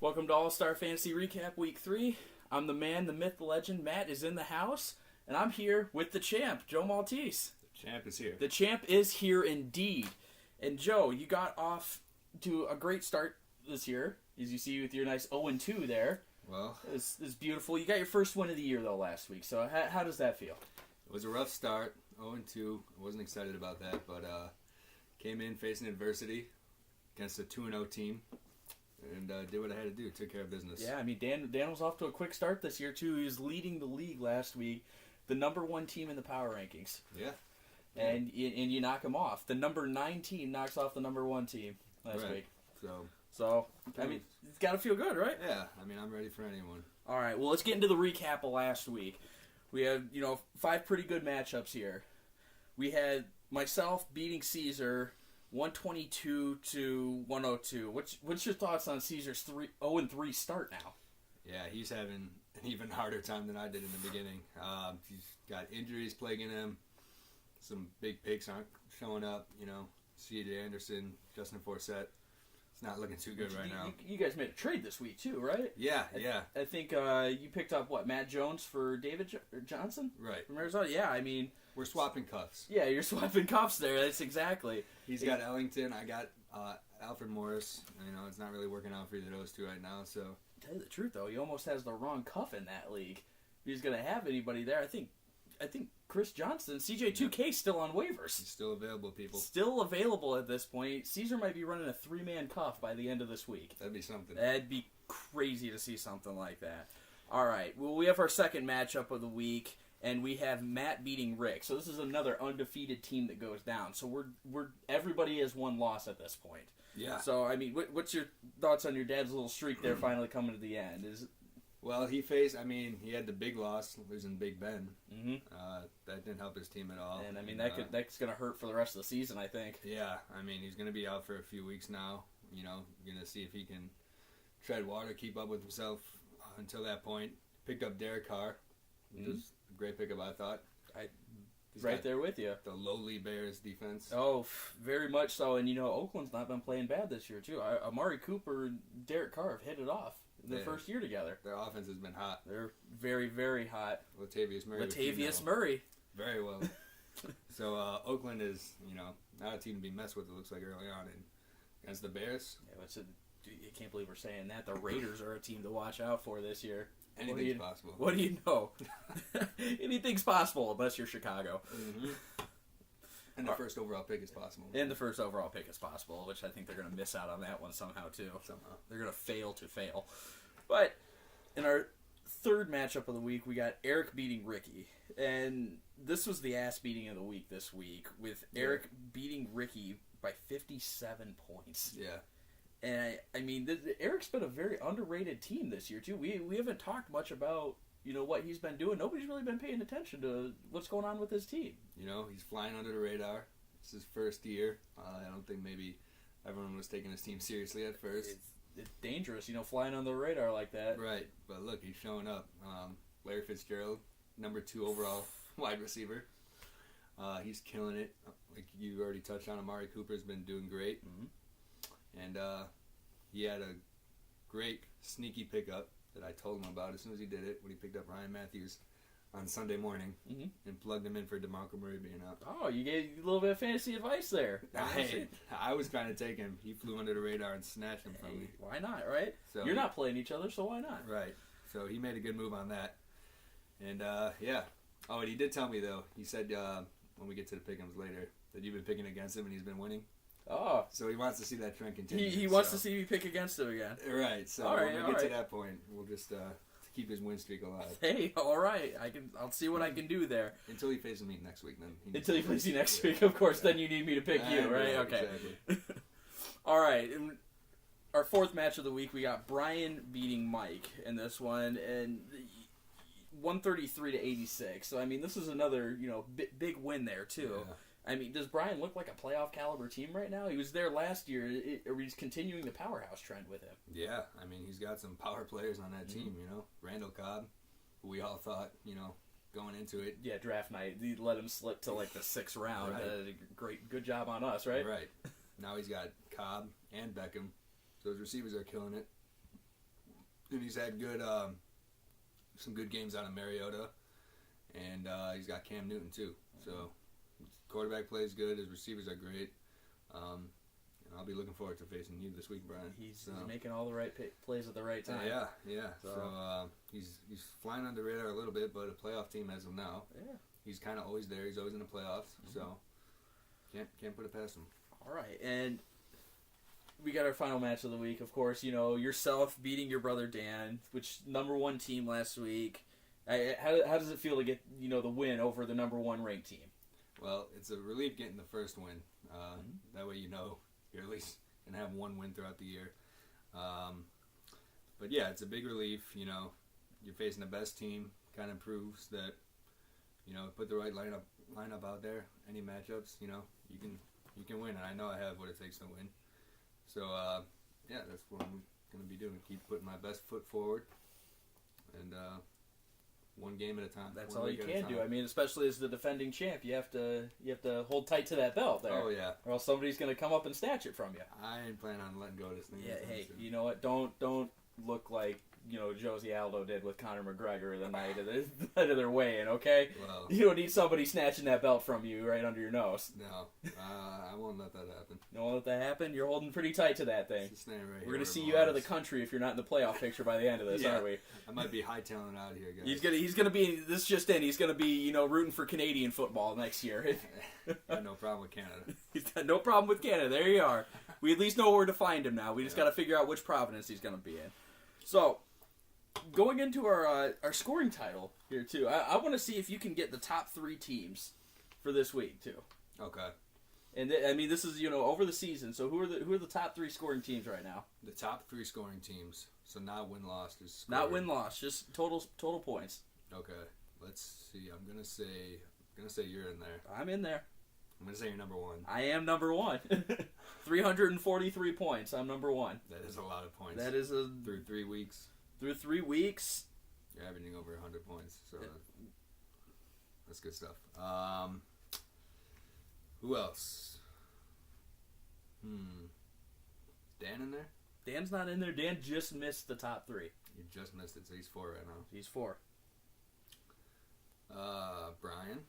Welcome to All-Star Fantasy Recap Week 3. I'm the man, the myth, the legend. Matt is in the house, and I'm here with the champ, Joe Maltese. The champ is here. The champ is here indeed. And Joe, you got off to a great start this year, as you see with your nice 0-2 there. Well, It's beautiful. You got your first win of the year, though, last week. So how does that feel? it was a rough start, 0-2. I wasn't excited about that, but came in facing adversity against a 2-0 team. And did what I had to do. Took care of business. Yeah, I mean, Dan was off to a quick start this year, too. He was leading the league last week. The number 1 team in the power rankings. Yeah. And you knock him off. The number 9 team knocks off the number 1 team last week. So, I mean, it's got to feel good, right? Yeah. I mean, I'm ready for anyone. All right, well, let's get into the recap of last week. We have, 5 pretty good matchups here. We had myself beating Caesar 122 to 102. What's your thoughts on Caesar's 0-3 start now? Yeah, he's having an even harder time than I did in the beginning. He's got injuries plaguing him. Some big picks aren't showing up. C.J. Anderson, Justin Forsett. It's not looking too good right now. You guys made a trade this week, too, right? Yeah. I think you picked up, Matt Jones for David Johnson? Right. From Arizona? Yeah, I mean... We're swapping cuffs. Yeah, you're swapping cuffs there. That's exactly. He's got Ellington. I got Alfred Morris. It's not really working out for either of those two right now. So, tell you the truth, though, he almost has the wrong cuff in that league. If he's going to have anybody there, I think Chris Johnston, CJ2K, still on waivers. He's still available, people. Still available at this point. Caesar might be running a 3-man cuff by the end of this week. That'd be something. That'd be crazy to see something like that. All right. Well, we have our second matchup of the week, and we have Matt beating Rick. So this is another undefeated team that goes down. So we're everybody has one loss at this point. Yeah. So I mean, what's your thoughts on your dad's little streak there, finally coming to the end? Well, he had the big loss, losing Big Ben. Mm-hmm. That didn't help his team at all. And I mean, that's going to hurt for the rest of the season, I think. Yeah, I mean, he's going to be out for a few weeks now. Going to see if he can tread water, keep up with himself until that point. Picked up Derek Carr, which was a great pickup, I thought. He's right there with you. The lowly Bears defense. Oh, very much so. And, Oakland's not been playing bad this year, too. Amari Cooper and Derek Carr have hit it off in their first year together. Their offense has been hot. They're very, very hot. Latavius Murray. Very well. So, Oakland is, not a team to be messed with, it looks like, early on. And against the Bears. Yeah, I can't believe we're saying that. The Raiders are a team to watch out for this year. Anything's possible. What do you know? Anything's possible unless you're Chicago. Mm-hmm. And the first overall pick is possible. And the first overall pick is possible, which I think they're going to miss out on that one somehow, too. Somehow. They're going to fail to fail. But in our third matchup of the week, we got Eric beating Ricky. And this was the ass beating of the week this week, with Eric beating Ricky by 57 points. Yeah. And I mean, Eric's been a very underrated team this year too. We haven't talked much about what he's been doing. Nobody's really been paying attention to what's going on with his team. He's flying under the radar. It's his first year. I don't think maybe everyone was taking his team seriously at first. It's dangerous, flying on the radar like that. Right, but look, he's showing up. Larry Fitzgerald, number 2 overall wide receiver. He's killing it. Like you already touched on, Amari Cooper's been doing great. Mm-hmm. And he had a great sneaky pickup that I told him about as soon as he did it when he picked up Ryan Matthews on Sunday morning and plugged him in for DeMarco Murray being out. Oh, you gave a little bit of fantasy advice there. I was trying to take him. He flew under the radar and snatched him from me. Why not, right? So you're not playing each other, so why not? Right. So he made a good move on that. And, yeah. Oh, and he did tell me, though, he said when we get to the pick'ems later that you've been picking against him and he's been winning. Oh. So he wants to see that trend continue. He wants to see me pick against him again. Right. So when we get to that point, we'll just keep his win streak alive. Hey, all right. I'll see what I can do there. Until he faces me next week, then. Until he plays you next week, of course. Then you need me to pick you, right? Yeah, okay. Exactly. All right. In our fourth match of the week, we got Brian beating Mike in this one, and 133 to 86. So I mean, this is another big win there too. Yeah. I mean, does Brian look like a playoff caliber team right now? He was there last year. Are we continuing the powerhouse trend with him? Yeah, I mean, he's got some power players on that team, Randall Cobb, who we all thought, going into it. Yeah, draft night, he let him slip to like the 6th round. Right. Good job on us, right? Right. Now he's got Cobb and Beckham. Those receivers are killing it. and he's had some good games out of Mariota, and he's got Cam Newton too. So quarterback play is good. His receivers are great. And I'll be looking forward to facing you this week, Brian. He's making all the right plays at the right time. Yeah. So he's flying under the radar a little bit, but a playoff team as of now. Yeah. He's kind of always there. He's always in the playoffs. So can't put it past him. All right, and we got our final match of the week, of course. Yourself beating your brother Dan, which number 1 team last week. How does it feel to get the win over the number 1 ranked team? Well, it's a relief getting the first win. That way you're at least going to have one win throughout the year. But yeah, it's a big relief. You're facing the best team. Kind of proves that, put the right lineup out there. Any matchups, you can win. And I know I have what it takes to win. So, that's what I'm going to be doing. Keep putting my best foot forward. And one game at a time. That's all you can do. I mean, especially as the defending champ, you have to hold tight to that belt there. Oh yeah. Or else somebody's going to come up and snatch it from you. I ain't planning on letting go of this thing. Yeah. Hey, you know what? Don't look like Josie Aldo did with Conor McGregor the night of their weigh-in. Okay. Well, you don't need somebody snatching that belt from you right under your nose. No, I won't let that happen. You won't let that happen. You're holding pretty tight to that thing. We're gonna see you out of the country if you're not in the playoff picture by the end of this, aren't we? I might be hightailing out of here, guys. He's gonna be this just in. He's gonna be rooting for Canadian football next year. I have no problem with Canada. He's got no problem with Canada. There you are. We at least know where to find him now. We just got to figure out which province he's gonna be in. So, going into our scoring title here too, I want to see if you can get the top 3 teams for this week too. Okay. And this is over the season. So who are the top 3 scoring teams right now? The top 3 scoring teams. So not win loss, just not win loss, just total points. Okay. Let's see. I'm gonna say you're in there. I'm in there. I'm gonna say you're number 1. I am number 1. 343 points. I'm number 1. That is a lot of points. That is through 3 weeks. Through 3 weeks, you're averaging over 100 points. So that's good stuff. Who else? Dan in there? Dan's not in there. Dan just missed the top 3. You just missed it, so he's 4 right now. He's 4. Brian.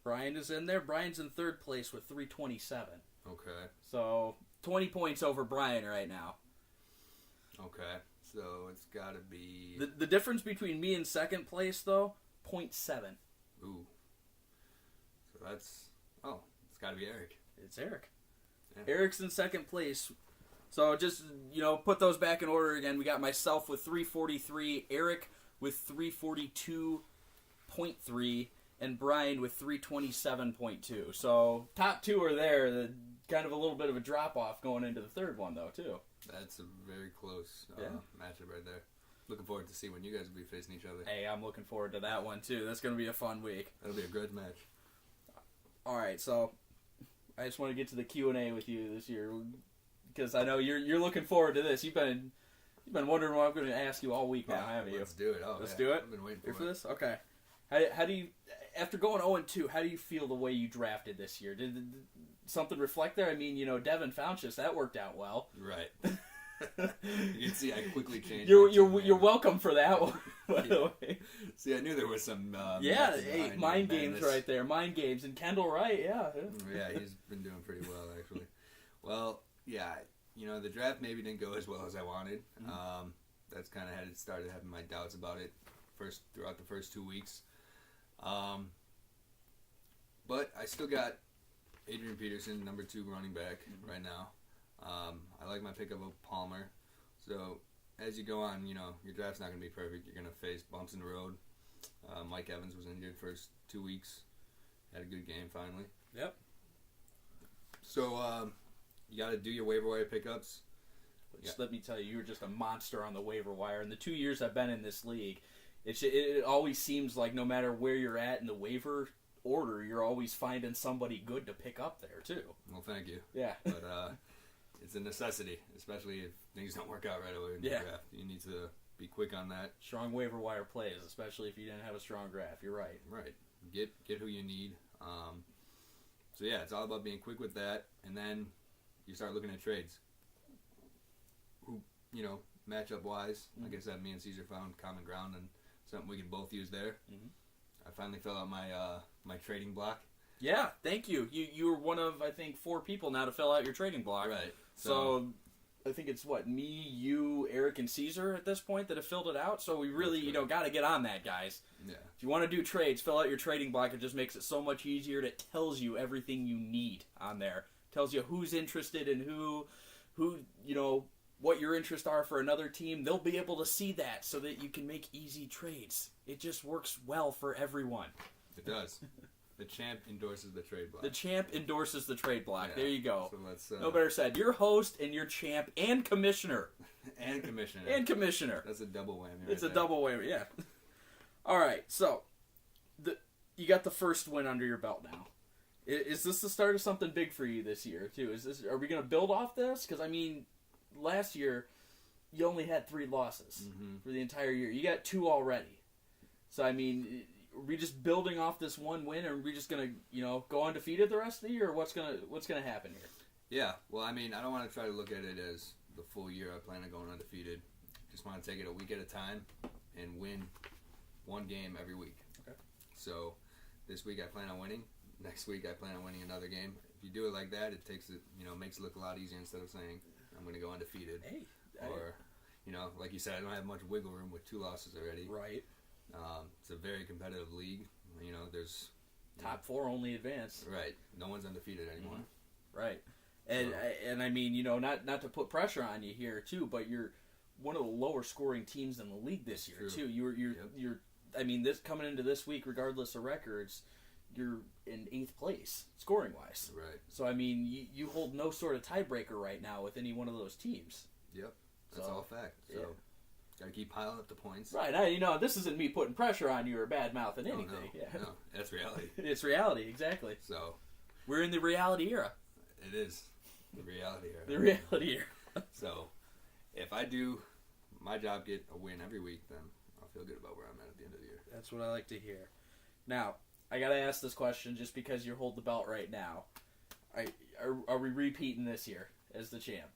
Brian is in there. Brian's in 3rd place with 327. Okay. So 20 points over Brian right now. Okay. So it's got to be... The difference between me and 2nd place, though, 0.7. Ooh. So that's... Oh, it's got to be Eric. It's Eric. Yeah. Eric's in 2nd place. So just, put those back in order again. We got myself with 343, Eric with 342.3, and Brian with 327.2. So top 2 are there. Kind of a little bit of a drop-off going into the 3rd one, though, too. That's a very close matchup right there. Looking forward to see when you guys will be facing each other. Hey, I'm looking forward to that one, too. That's going to be a fun week. That'll be a grudge match. All right, so I just want to get to the Q&A with you this year because I know you're looking forward to this. You've been wondering what I'm going to ask you all week now, haven't you? Let's do it. Let's do it. I've been waiting for this. Okay. How do you, after going 0-2, how do you feel the way you drafted this year? Did something reflect there? I mean, Devin Funchess, that worked out well. Right. You can see I quickly changed. You're welcome for that one. By the way. See, I knew there was some. Mind games right there. Mind games and Kendall Wright. Yeah. Yeah, he's been doing pretty well actually. Well, yeah, the draft maybe didn't go as well as I wanted. Mm-hmm. That's kind of started having my doubts about it throughout the first 2 weeks. But I still got Adrian Peterson, number 2 running back right now. I like my pickup of Palmer. So as you go on, your draft's not going to be perfect. You're going to face bumps in the road. Mike Evans was injured first 2 weeks. Had a good game finally. Yep. So you got to do your waiver wire pickups. Just let me tell you, you're just a monster on the waiver wire. In the 2 years I've been in this league, it always seems like no matter where you're at in the waiver order, you're always finding somebody good to pick up there too. Well, thank you. Yeah. But it's a necessity, especially if things don't work out right away in the draft. You need to be quick on that. Strong waiver wire plays, especially if you didn't have a strong draft. You're right. Right. Get who you need. So yeah, it's all about being quick with that, and then you start looking at trades. Who matchup wise. Mm-hmm. Like I said, me and Caesar found common ground and something we can both use there. Mm-hmm. I finally filled out my my trading block. Yeah, thank you. You were one of, I think, 4 people now to fill out your trading block. Right. So I think it's me, you, Eric, and Caesar at this point that have filled it out. So we really, got to get on that, guys. Yeah. If you want to do trades, fill out your trading block. It just makes it so much easier. It tells you everything you need on there. Tells you who's interested and who, what your interests are for another team. They'll be able to see that so that you can make easy trades. It just works well for everyone. It does. The champ endorses the trade block. The champ endorses the trade block. Yeah. There you go. So let's, no better said. Your host and your champ and commissioner. and commissioner. And commissioner. That's a double whammy. It's right a there. double whammy, yeah. All right, so you got the first win under your belt now. Is this the start of something big for you this year too? Are we going to build off this? Because last year you only had 3 losses for the entire year. You got 2 already. So are we just building off this one win, or are we just gonna go undefeated the rest of the year? Or what's gonna happen here? Yeah. Well, I don't want to try to look at it as the full year. I plan on going undefeated. Just want to take it a week at a time and win one game every week. Okay. So this week I plan on winning. Next week I plan on winning another game. If you do it like that, it takes it, makes it look a lot easier instead of saying I'm going to go undefeated. Hey. Or, like you said, I don't have much wiggle room with 2 losses already. Right. It's a very competitive league. There's top 4 only advance. Right. No one's undefeated anymore. Right. And not to put pressure on you here too, but you're one of the lower scoring teams in the league this year too. You're this coming into this week, regardless of records, you're in 8th place scoring wise. Right. So you hold no sort of tiebreaker right now with any one of those teams. Yep. That's all fact. So gotta keep piling up the points. Right. This isn't me putting pressure on you or bad mouthing anything. No, that's reality. It's reality, exactly. So we're in the reality era. It is the reality era. The reality era. So if I do my job, get a win every week, then I'll feel good about where I'm at the end of the year. That's what I like to hear. Now, I gotta ask this question just because you hold the belt right now. Are we repeating this year as the champ?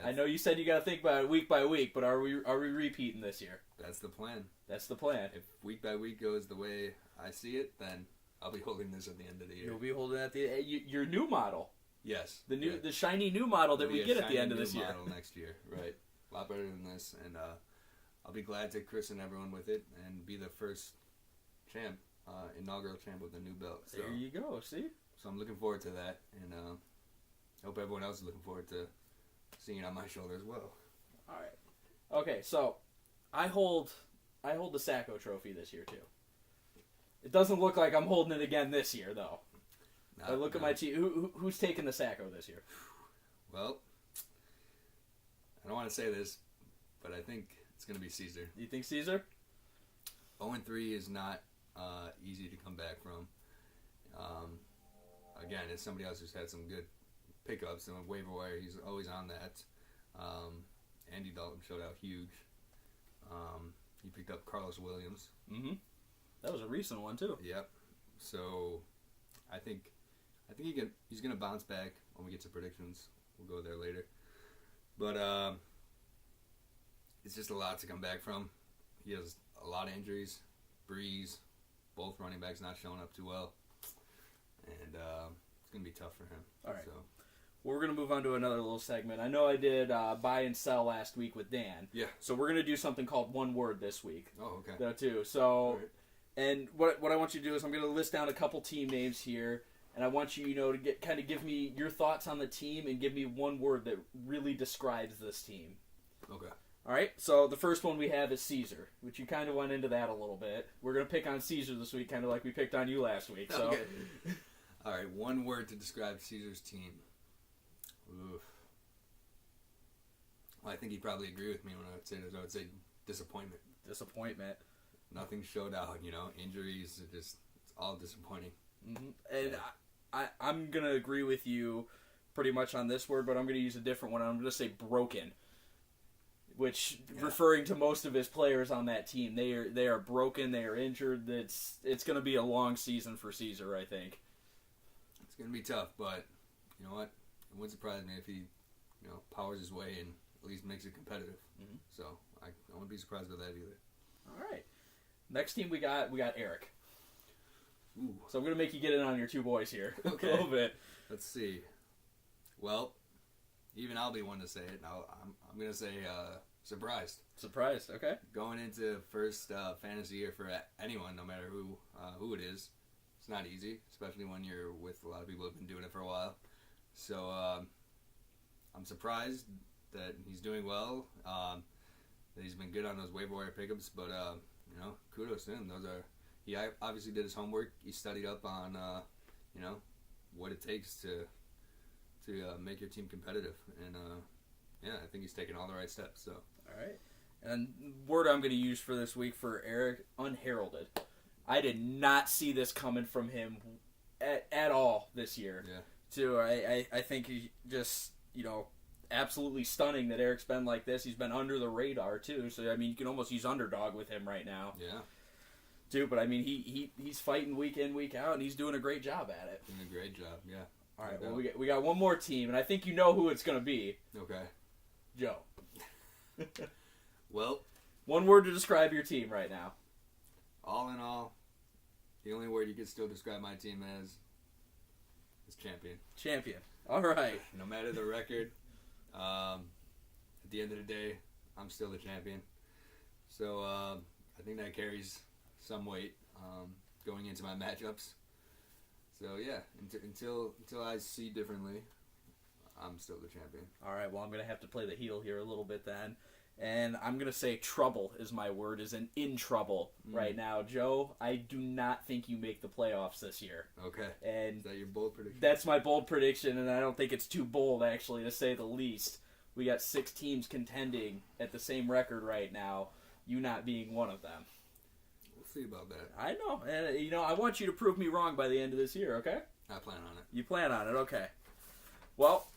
I know you said you got to think about it week by week, but are we repeating this year? That's the plan. That's the plan. If week by week goes the way I see it, then I'll be holding this at the end of the year. You'll be holding at your new model. Yes. The shiny new model that we get at the end of this year. Model next year, right? A lot better than this, and I'll be glad to christen everyone with it and be the first champ, inaugural champ with a new belt. So, there you go. See. So I'm looking forward to that, and I hope everyone else is looking forward to seeing it on my shoulder as well. All right. Okay, so I hold the Sacco Trophy this year too. It doesn't look like I'm holding it again this year though. I look at my team. Who's taking the Sacco this year? Well, I don't want to say this, but I think it's going to be Caesar. You think Caesar? 0-3 is not easy to come back from. Again, it's somebody else who's had some good pickups and waiver wire. He's always on that. Andy Dalton showed out huge. He picked up Carlos Williams. Mm-hmm. That was a recent one too. Yep. So I think he's gonna bounce back when we get to predictions. We'll go there later. But it's just a lot to come back from. He has a lot of injuries. Breeze, both running backs not showing up too well. And it's going to be tough for him. All right. So. Well, we're going to move on to another little segment. I know I did buy and sell last week with Dan. Yeah. So we're going to do something called One Word this week. Oh, okay. Though, too. So, right. And what I want you to do is I'm going to list down a couple team names here, and I want you, to give me your thoughts on the team and give me one word that really describes this team. Okay. All right, so the first one we have is Caesar, which you kind of went into that a little bit. We're going to pick on Caesar this week, kind of like we picked on you last week. So. Okay. All right, one word to describe Caesar's team. Oof. Well, I think he'd probably agree with me when I would say this. I would say disappointment. Disappointment. Nothing showed out, injuries, it's all disappointing. Mm-hmm. And yeah. I'm going to agree with you pretty much on this word, but I'm going to use a different one. I'm going to say broken. Which, referring to most of his players on that team, they are broken, they are injured. It's going to be a long season for Caesar, I think. It's going to be tough, but you know what? It wouldn't surprise me if he, powers his way at least makes it competitive. Mhm. So I wouldn't be surprised with that either. All right. Next team we got Eric. Ooh. So I'm gonna make you get in on your two boys here Okay. a little bit. Let's see. Well, even I'll be one to say it. Now I'm gonna say surprised. Surprised. Okay. Going into first fantasy year for anyone, no matter who it is, it's not easy, especially when you're with a lot of people who have been doing it for a while. So I'm surprised that he's doing well. That he's been good on those waiver wire pickups, but kudos to him. He obviously did his homework. He studied up on what it takes to make your team competitive, and I think he's taking all the right steps. So. All right. And word I'm going to use for this week for Eric, unheralded. I did not see this coming from him at all this year. Yeah. Too. I think he just, absolutely stunning that Eric's been like this. He's been under the radar, too. So, I mean, you can almost use underdog with him right now. Yeah. Too, but, I mean, he's fighting week in, week out, and he's doing a great job at it. Doing a great job, yeah. All right, well, we got one more team, and I think you know who it's going to be. Okay. Joe. Well, one word to describe your team right now. All in all, the only word you could still describe my team as is champion. Champion. All right. No matter the record, at the end of the day, I'm still the champion. So I think that carries some weight going into my matchups. So yeah, until I see differently, I'm still the champion. All right, well, I'm going to have to play the heel here a little bit then. And I'm going to say trouble is my word, is in trouble right now. Joe, I do not think you make the playoffs this year. Okay. And is that your bold prediction? That's my bold prediction, and I don't think it's too bold, actually, to say the least. We got 6 teams contending at the same record right now, you not being one of them. We'll see about that. I know. And, I want you to prove me wrong by the end of this year, okay? I plan on it. You plan on it, okay. Well,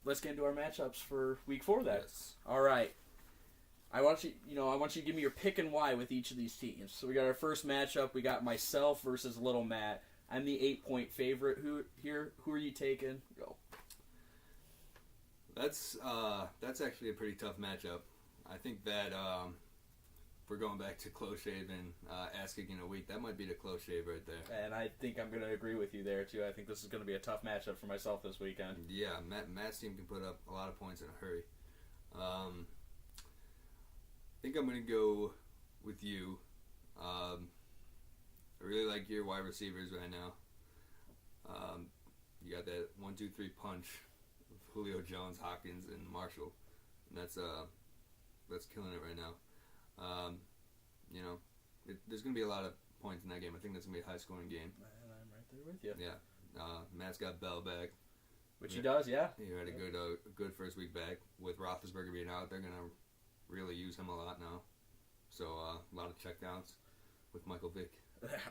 let's get into our matchups for week 4 then. Yes. All right. I want you to give me your pick and why with each of these teams. So we got our first matchup. We got myself versus Little Matt. I'm the 8-point favorite. Who are you taking? Go. That's actually a pretty tough matchup. I think that if we're going back to close shave and asking in a week, that might be the close shave right there. And I think I'm going to agree with you there too. I think this is going to be a tough matchup for myself this weekend. Yeah, Matt's team can put up a lot of points in a hurry. I think I'm going to go with you. I really like your wide receivers right now. You got that 1-2-3 punch of Julio Jones, Hopkins, and Marshall. And that's killing it right now. There's going to be a lot of points in that game. I think that's going to be a high-scoring game. And I'm right there with you. Yeah. Matt's got Bell back. Which he does, yeah. He had a good first week back. With Roethlisberger being out, they're going to really use him a lot now. So a lot of checkdowns with Michael Vick.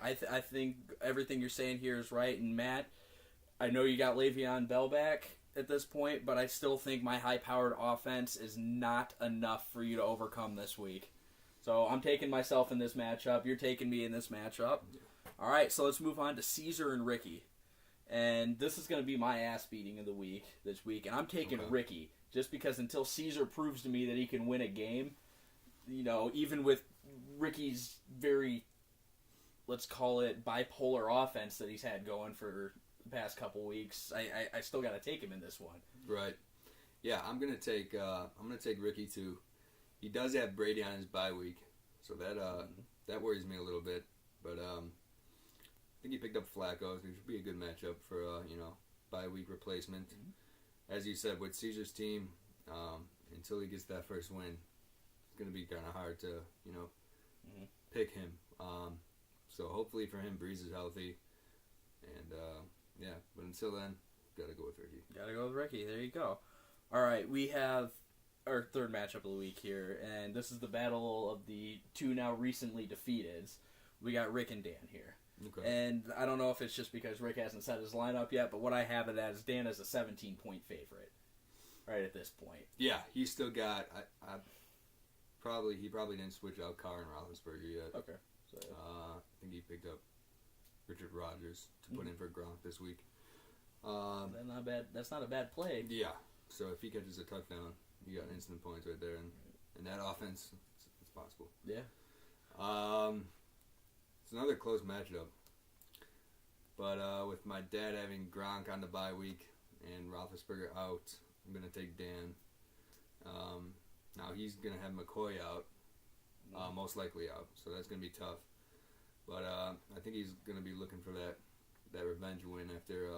I think everything you're saying here is right. And Matt, I know you got Le'Veon Bell back at this point, but I still think my high-powered offense is not enough for you to overcome this week. So I'm taking myself in this matchup. You're taking me in this matchup. Yeah. All right, so let's move on to Caesar and Ricky. And this is going to be my ass beating of the week this week. And I'm taking Ricky just because until Caesar proves to me that he can win a game, even with Ricky's very, let's call it, bipolar offense that he's had going for the past couple weeks, I still got to take him in this one. Right. Yeah, I'm gonna take Ricky too. He does have Brady on his bye week, so that worries me a little bit. But I think he picked up Flacco, which should be a good matchup for bye week replacement. Mm-hmm. As you said, with Caesar's team, until he gets that first win, it's gonna be kind of hard to pick him. So hopefully for him, Breeze is healthy, and but until then, gotta go with Ricky. Gotta go with Ricky. There you go. All right, we have our third matchup of the week here, and this is the battle of the two now recently defeateds. We got Rick and Dan here. Okay. And I don't know if it's just because Rick hasn't set his lineup yet, but what I have it as Dan is a 17-point favorite right at this point. Yeah, he's still got. He probably didn't switch out Carr and Roethlisberger yet. Okay. So, I think he picked up Richard Rodgers to put in for Gronk this week. that's not bad. That's not a bad play. Yeah. So if he catches a touchdown, you got instant points right there, and that offense, it's possible. Yeah. It's another close matchup. But with my dad having Gronk on the bye week and Roethlisberger out, I'm going to take Dan. Now he's going to have McCoy out, most likely out, so that's going to be tough. But I think he's going to be looking for that revenge win after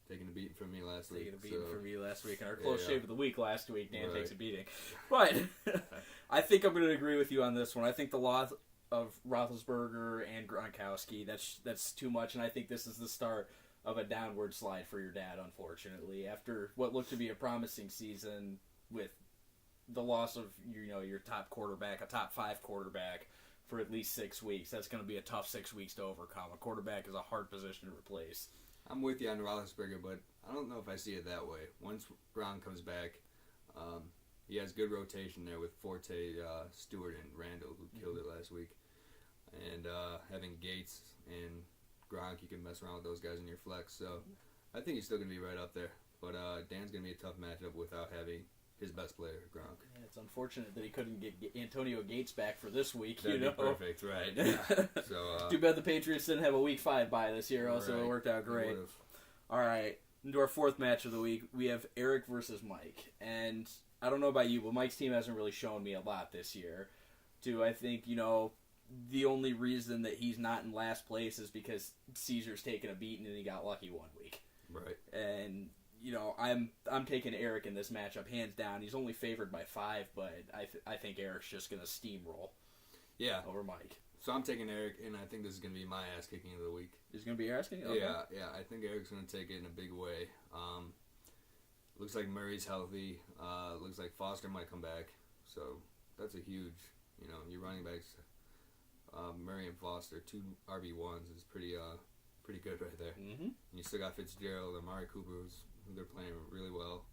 taking a beating from me last week. Taking a beating from me last week. And our close shave of the week last week, Dan takes a beating. But I think I'm going to agree with you on this one. I think the loss of Roethlisberger and Gronkowski, that's too much, and I think this is the start of a downward slide for your dad, unfortunately. After what looked to be a promising season with the loss of your top quarterback, a top 5 quarterback, for at least 6 weeks, that's going to be a tough 6 weeks to overcome. A quarterback is a hard position to replace. I'm with you on Roethlisberger, but I don't know if I see it that way. Once Gronk comes back, he has good rotation there with Forte, Stewart, and Randall, who killed it last week. And having Gates and Gronk, you can mess around with those guys in your flex. So I think he's still going to be right up there. But Dan's going to be a tough matchup without having his best player, Gronk. Yeah, it's unfortunate that he couldn't get Antonio Gates back for this week. That'd be perfect, right? Yeah. So too bad the Patriots didn't have a Week 5 bye this year. Also, it worked out great. All right, into our 4th match of the week, we have Eric versus Mike. And I don't know about you, but Mike's team hasn't really shown me a lot this year. I think the only reason that he's not in last place is because Caesar's taken a beating and he got lucky one week. Right. And I'm taking Eric in this matchup hands down. He's only favored by 5, but I think Eric's just gonna steamroll. Yeah. Over Mike. So I'm taking Eric, and I think this is gonna be my ass kicking of the week. Is gonna be your ass kicking? Okay. Yeah. I think Eric's gonna take it in a big way. Looks like Murray's healthy. Looks like Foster might come back. So that's a huge. Your running backs, Murray and Foster, 2 RB1s is pretty good right there. Mm-hmm. And you still got Fitzgerald, Amari Cooper, who they're playing really well,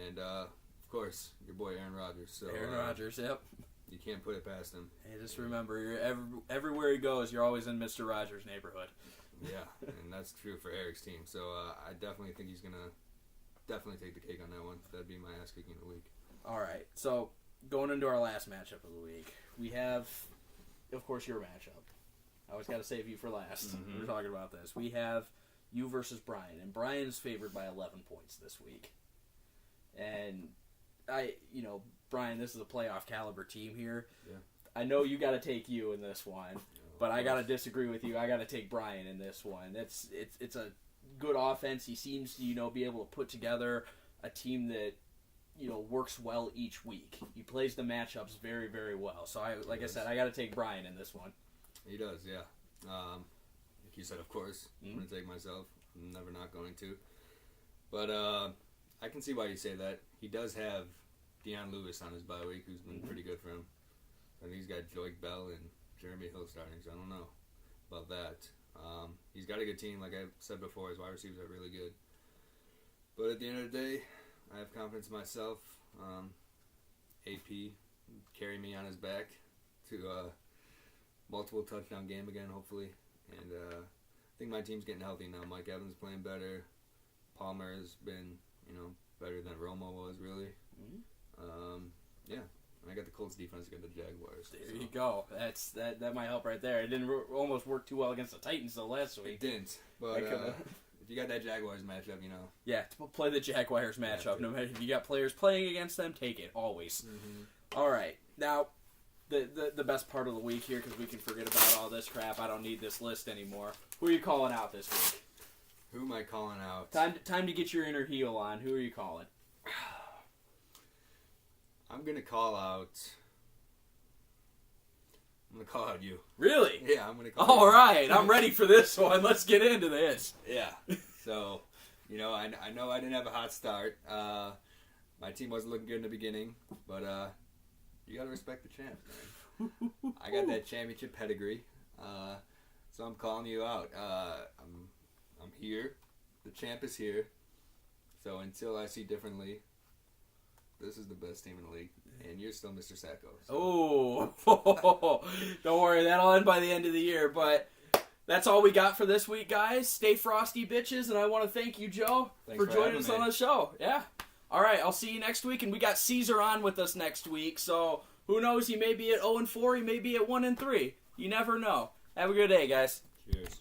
and of course your boy Aaron Rodgers. So Aaron Rodgers, yep. You can't put it past him. Hey, just remember, everywhere he goes, you're always in Mr. Rogers' neighborhood. Yeah, and that's true for Eric's team. So I definitely think he's gonna take the cake on that one. That'd be my ass kicking of the week. All right, so going into our last matchup of the week, we have, of course, your matchup. I always got to save you for last. Mm-hmm. We're talking about this. We have you versus Brian, and Brian's favored by 11 points this week. And Brian, this is a playoff caliber team here. Yeah. I know you got to take you in this one, but I got to disagree with you. I got to take Brian in this one. It's a good offense. He seems to be able to put together a team that works well each week. He plays the matchups very, very well. So I said, I got to take Brian in this one. He does, yeah. Like you said, of course, I'm going to take myself. I'm never not going to. But I can see why you say that. He does have Deion Lewis on his bye week, who's been pretty good for him. I think he's got Joique Bell and Jeremy Hill starting, so I don't know about that. He's got a good team. Like I said before, his wide receivers are really good. But at the end of the day, I have confidence in myself. AP carry me on his back to multiple touchdown game again, hopefully. And I think my team's getting healthy now. Mike Evans is playing better. Palmer has been, better than Romo was, really. Mm-hmm. Yeah. And I got the Colts defense against the Jaguars. There you go. That might help right there. It didn't almost work too well against the Titans though last week. It didn't. But if you got that Jaguars matchup, Yeah, play the Jaguars matchup. No matter if you got players playing against them, take it always. Mm-hmm. All right, now the best part of the week here, because we can forget about all this crap. I don't need this list anymore. Who are you calling out this week? Who am I calling out? Time to get your inner heel on. Who are you calling? I'm gonna call out you. Really? Yeah, I'm gonna call. All right, I'm ready for this one. Let's get into this. Yeah. So, I know I didn't have a hot start. My team wasn't looking good in the beginning, but you gotta respect the champ, man. I got that championship pedigree, so I'm calling you out. I'm here. The champ is here. So until I see differently, this is the best team in the league, and you're still Mr. Sacco. So. Oh, don't worry, that'll end by the end of the year, but that's all we got for this week, guys. Stay frosty, bitches, and I want to thank you, Joe, for joining us on the show. Yeah, All right, I'll see you next week, and we got Caesar on with us next week, so who knows? He may be at 0-4, he may be at 1-3. You never know. Have a good day, guys. Cheers.